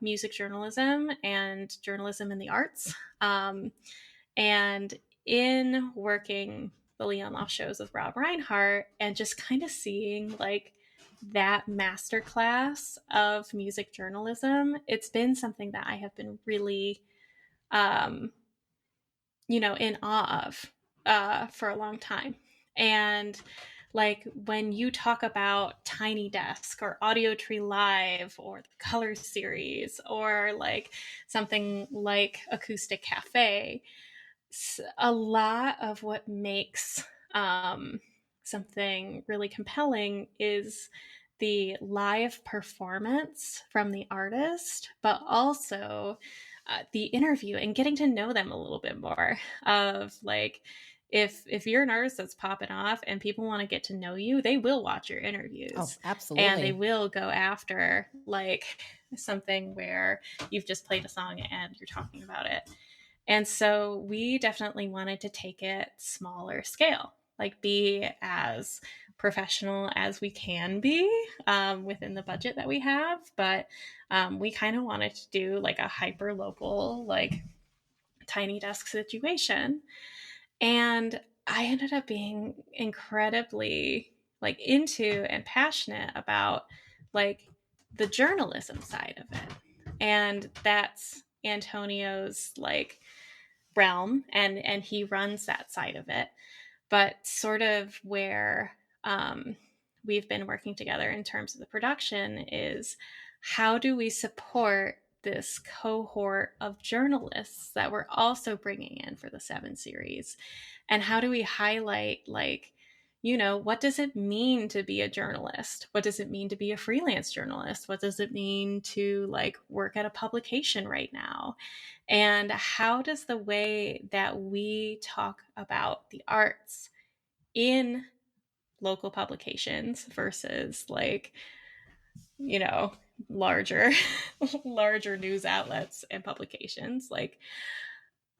music journalism and journalism in the arts. And in working the Leon Loft shows with Rob Reinhardt and just kind of seeing like that masterclass of music journalism, it's been something that I have been really um, in awe of for a long time. And like when you talk about Tiny Desk or Audio Tree Live or the Color series or like something like Acoustic Cafe, a lot of what makes something really compelling is the live performance from the artist, but also the interview and getting to know them a little bit more. Of like, if you're an artist that's popping off and people want to get to know you, they will watch your Oh, interviews and they absolutely. will go after like something where you've just played a song and you're talking about it. And so we definitely wanted to take it smaller scale, like be as professional as we can be within the budget that we have. But we kind of wanted to do like a hyper local, like Tiny Desk situation. And I ended up being incredibly like into and passionate about like the journalism side of it. And that's Antonio's like realm, and he runs that side of it. But sort of where we've been working together in terms of the production is how do we support this cohort of journalists that we're also bringing in for the 7 series, and how do we highlight like what does it mean to be a journalist? What does it mean to be a freelance journalist? What does it mean to like work at a publication right now? And how does the way that we talk about the arts in local publications versus like, you know, larger larger news outlets and publications, like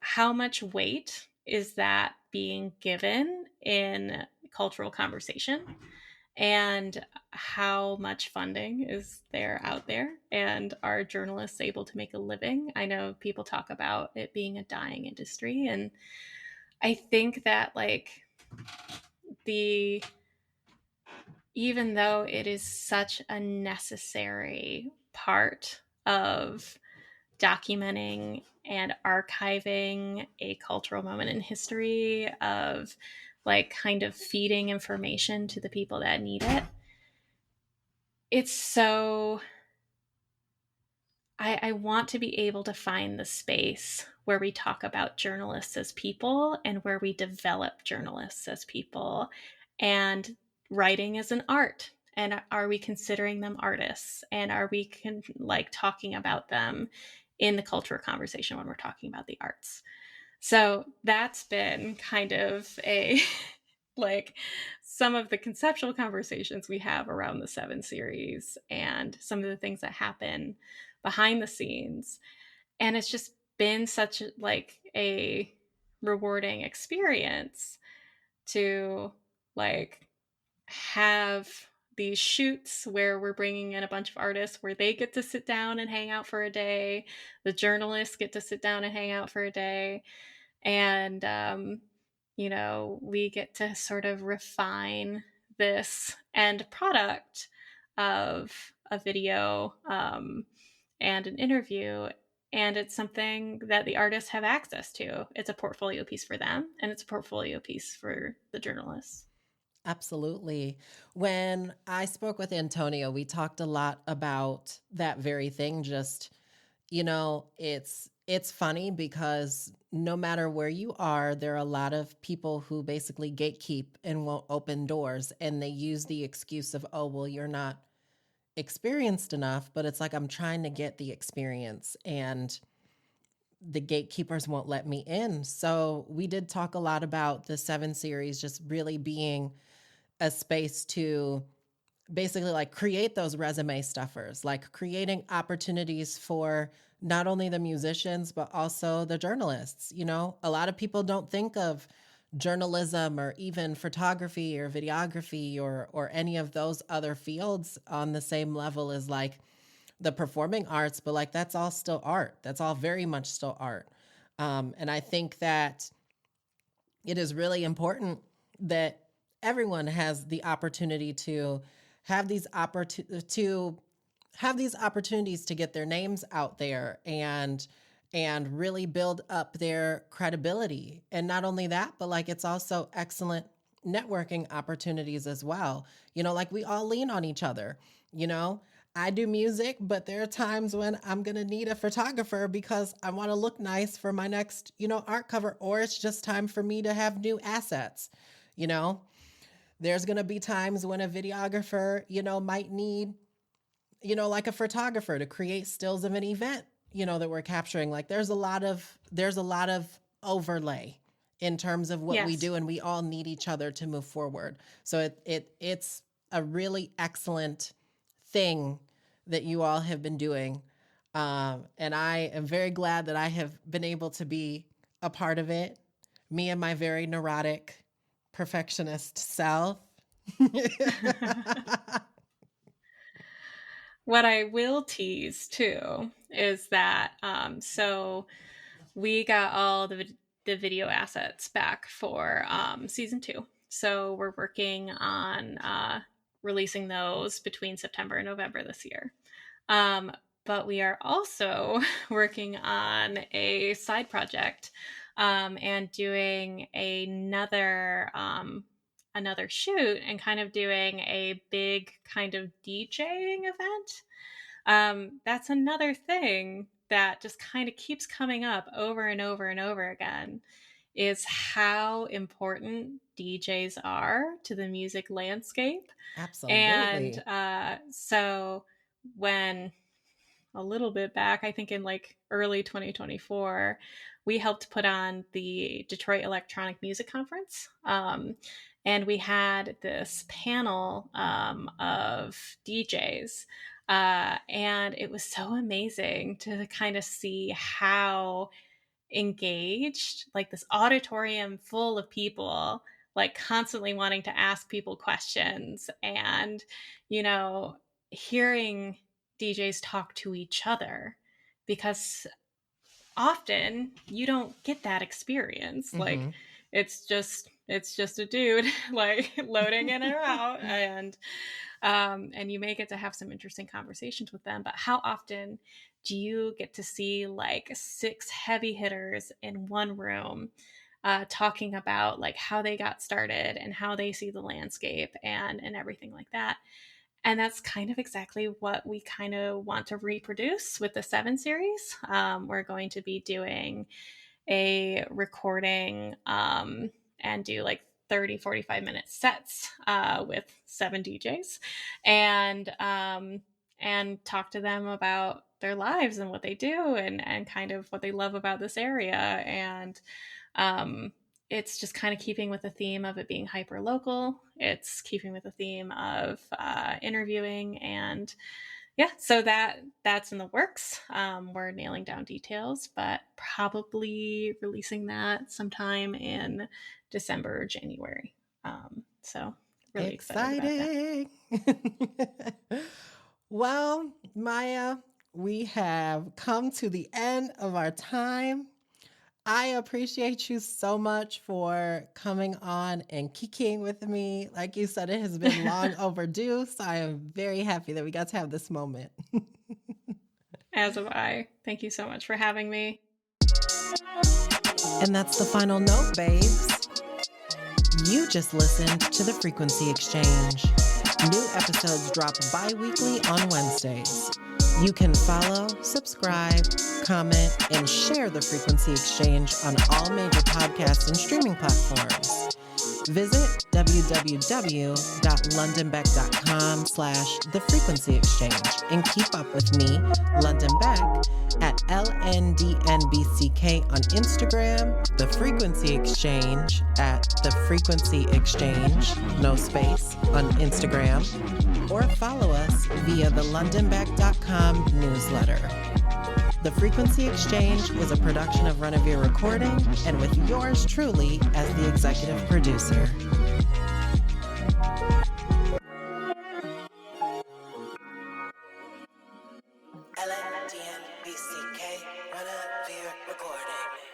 how much weight is that being given in cultural conversation, and how much funding is there out there, and are journalists able to make a living? I know people talk about it being a dying industry, and I think that like the even though it is such a necessary part of documenting and archiving a cultural moment in history, of like kind of feeding information to the people that need it, it's so I want to be able to find the space where we talk about journalists as people and where we develop journalists as people, and writing as an art. And are we considering them artists? And are we like talking about them in the cultural conversation when we're talking about the arts? So that's been kind of a like some of the conceptual conversations we have around the Seven series and some of the things that happen behind the scenes. And it's just been such like a rewarding experience to like have these shoots where we're bringing in a bunch of artists where they get to sit down and hang out for a day. The journalists get to sit down and hang out for a day. And, we get to sort of refine this end product of a video and an interview. And it's something that the artists have access to. It's a portfolio piece for them, and it's a portfolio piece for the journalists. Absolutely. When I spoke with Antonio, we talked a lot about that very thing. Just, it's funny because no matter where you are, there are a lot of people who basically gatekeep and won't open doors, and they use the excuse of, oh, well, you're not experienced enough. But it's like, I'm trying to get the experience, and the gatekeepers won't let me in. So we did talk a lot about the Seven series just really being a space to basically like create those resume stuffers, like creating opportunities for not only the musicians, but also the journalists. A lot of people don't think of journalism or even photography or videography or any of those other fields on the same level as like the performing arts, but like that's all still art. That's all very much still art. And I think that it is really important that everyone has the opportunity to have these opportunities to get their names out there and really build up their credibility. And not only that, but like it's also excellent networking opportunities as well. Like we all lean on each other. you know I do music, but there are times when I'm going to need a photographer because I want to look nice for my next, art cover, or it's just time for me to have new assets. You know, there's going to be times when a videographer, might need, like a photographer to create stills of an event, that we're capturing. Like there's a lot of overlay in terms of what we Yes. do, and we all need each other to move forward. So it's a really excellent thing that you all have been doing. And I am very glad that I have been able to be a part of it. Me and my very neurotic perfectionist self. What I will tease too is that so we got all the video assets back for season 2. So we're working on releasing those between September and November this year. But we are also working on a side project and doing another shoot and kind of doing a big kind of DJing event. That's another thing that just kind of keeps coming up over and over and over again, is how important DJs are to the music landscape. And Absolutely. so when a little bit back, I think in like early 2024, we helped put on the Detroit Electronic Music Conference. And we had this panel of DJs. And it was so amazing to kind of see how engaged, like this auditorium full of people, like constantly wanting to ask people questions and, you know, hearing DJs talk to each other, because often you don't get that experience. Like Mm-hmm. it's just a dude like loading in or out, and you may get to have some interesting conversations with them. But how often do you get to see like 6 heavy hitters in one room talking about like how they got started and how they see the landscape and everything like that? And that's kind of exactly what we kind of want to reproduce with the 7 series. We're going to be doing a recording and do like 30-45 minute sets with 7 DJs and talk to them about their lives and what they do and kind of what they love about this area. And um, it's just kind of keeping with the theme of it being hyper local. It's keeping with the theme of interviewing, and yeah, so that's in the works. We're nailing down details, but probably releasing that sometime in December or January. So really excited about that. Exciting. Well, Maia, we have come to the end of our time. I appreciate you so much for coming on and kikiing with me. Like you said, it has been long overdue. So I am very happy that we got to have this moment. As have I. Thank you so much for having me. And that's the final note, babes. You just listened to The Frequency Exchange. New episodes drop bi-weekly on Wednesdays. You can follow, subscribe, comment, and share The Frequency Exchange on all major podcast and streaming platforms. Visit www.londonbeck.com/The Frequency Exchange and keep up with me, London Beck, at LNDNBCK on Instagram, The Frequency Exchange at The Frequency Exchange, no space, on Instagram, or follow us via the LondonBeck.com newsletter. The Frequency Exchange is a production of Renevere Recording, and with yours truly as the executive producer. LNDNBCK, Renevere Recording.